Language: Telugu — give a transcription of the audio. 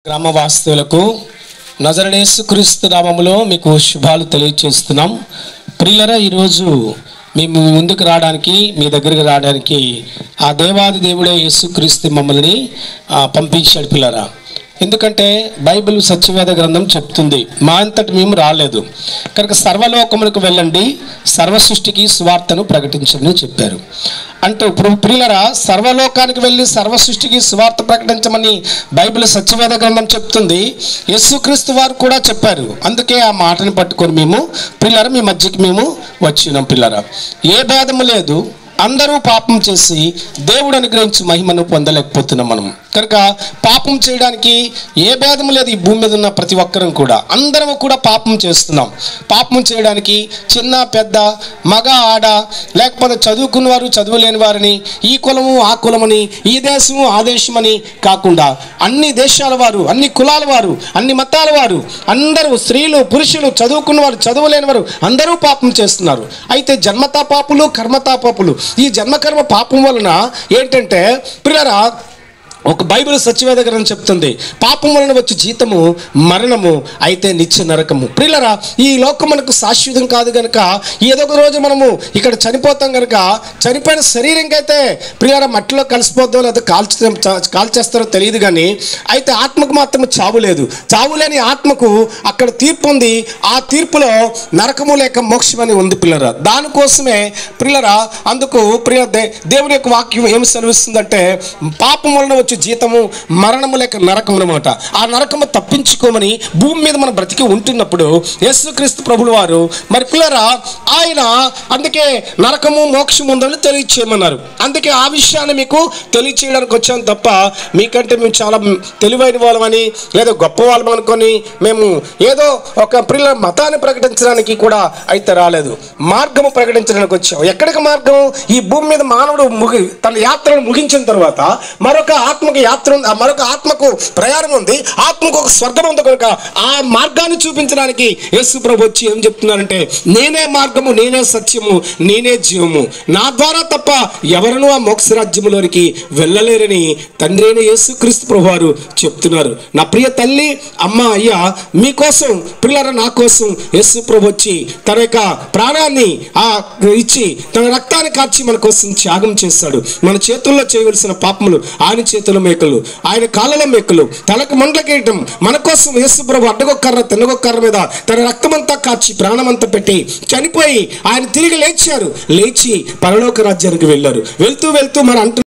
గ్రామవాసులకు నజరేయుడు యేసుక్రీస్తు నామములో మీకు శుభాలు తెలియజేస్తున్నాం. ప్రియులారా, ఈరోజు మేము ముందుకు రావడానికి, మీ దగ్గరికి రావడానికి ఆ దేవాది దేవుడే యేసుక్రీస్తు మమ్మల్ని పంపించాడు. పిల్లరా, ఎందుకంటే బైబిల్ సత్యవేద గ్రంథం చెప్తుంది, మా అంతటి మేము రాలేదు కనుక సర్వలోకములకు వెళ్ళండి, సర్వ సృష్టికి సువార్తను ప్రకటించమని చెప్పారు. అంటే ఇప్పుడు ప్రియులారా, సర్వలోకానికి వెళ్ళి సర్వ సృష్టికి సువార్త ప్రకటించమని బైబిల్ సత్యవేద గ్రంథం చెప్తుంది. యేసుక్రీస్తు వారు కూడా చెప్పారు. అందుకే ఆ మాటను పట్టుకొని మేము ప్రియులారా మీ మధ్యకి మేము వచ్చినాం. పిల్లరా, ఏ భేదము లేదు, అందరూ పాపం చేసి దేవుడు అనుగ్రహించి మహిమను పొందలేకపోతున్నాం. మనం కనుక పాపం చేయడానికి ఏ భేదం లేదు. ఈ భూమి మీద ఉన్న ప్రతి ఒక్కరం కూడా అందరం కూడా పాపం చేస్తున్నాం. పాపం చేయడానికి చిన్న పెద్ద, మగ ఆడ, లేకపోతే చదువుకున్న వారు చదువులేని వారిని, ఈ కులము ఆ కులమని, ఈ దేశము ఆ దేశమని కాకుండా అన్ని దేశాల వారు, అన్ని కులాల వారు, అన్ని మతాల వారు, అందరూ స్త్రీలు పురుషులు, చదువుకున్న వారు చదువులేని వారు అందరూ పాపం చేస్తున్నారు. అయితే జన్మతా పాపులు, కర్మతా పాపులు. ఈ జన్మకర్మ పాపం వలన ఏంటంటే ప్రియులారా, ఒక బైబిల్ సత్యవేద గ్రంథం చెప్తుంది, పాపం వలన వచ్చి జీతము మరణము, అయితే నిత్య నరకము. ప్రియులారా, ఈ లోకం మనకు శాశ్వతం కాదు కనుక ఏదో ఒక రోజు మనము ఇక్కడ చనిపోతాం కనుక చనిపోయిన శరీరంకి అయితే ప్రియులారా మట్టిలో కలిసిపోద్దో లేదా కాల్చేస్తారో తెలియదు, కానీ అయితే ఆత్మకు మాత్రం చావు లేదు. చావు లేని ఆత్మకు అక్కడ తీర్పు ఉంది. ఆ తీర్పులో నరకము లేక మోక్షం అని ఉంది. పిల్లరా, దానికోసమే ప్రియులారా, అందుకు దేవుని యొక్క వాక్యం ఏమి సెలవిస్తుందంటే, పాపం వలన వచ్చి జీతము మరణము లేక నరకం అన్నమాట. ఆ నరకము తప్పించుకోమని భూమి మీద మనం బ్రతికి ఉంటున్నప్పుడు యేసుక్రీస్తు ప్రభులు వారు మరి పిల్లరా ఆయన అందుకే నరకము మోక్షము ఉందని తెలియచేయమన్నారు. అందుకే ఆ విషయాన్ని మీకు తెలియచేయడానికి వచ్చాను తప్ప మీకంటే మేము చాలా తెలివైన వాళ్ళమని లేదా గొప్ప వాళ్ళం అనుకొని మేము ఏదో ఒక పిల్లల మతాన్ని ప్రకటించడానికి కూడా అయితే రాలేదు. మార్గము ప్రకటించడానికి వచ్చాం. ఎక్కడికి మార్గం? ఈ భూమి మీద మానవుడు తన యాత్రను ముగించిన తర్వాత మరొక ఆత్మకు యాత్ర ఉంది, మరొక ఆత్మకు ప్రయాణం ఉంది, ఆత్మకు ఒక స్వర్గం ఉంది. కనుక ఆ మార్గాన్ని చూపించడానికి యేసు ప్రభు వచ్చి ఏం చెప్తున్నారంటే, నేనే మార్గము, నేనే సత్యము, నేనే జీవము, నా ద్వారా తప్ప ఎవరను ఆ మోక్ష రాజ్యములోనికి వెళ్ళలేరని తండ్రి అయిన యేసుక్రీస్తు ప్రభు వారు చెప్తున్నారు. నా ప్రియ తల్లి, అమ్మ, అయ్య, మీకోసం పిల్లల నా కోసం యేసు ప్రభు వచ్చి తన యొక్క ప్రాణాన్ని ఇచ్చి తన రక్తాన్ని కార్చి మన కోసం త్యాగం చేస్తాడు. మన చేతుల్లో చేయవలసిన పాపములు ఆయన చేతుల మేకలు, ఆయన కాళ్ళల మేకలు, తలకు మండలకేయటం మన కోసం యేసు ప్రభు అడ్డగొక్కర్ర తిన్నగొక్కర్ర మీద తన రక్తమంతా కాచి ప్రాణమంతా పెట్టి చనిపోయి ఆయన తిరిగి లేచారు. లేచి పరలోక రాజ్యానికి వెళ్ళారు. వెళ్తూ వెళ్తూ మన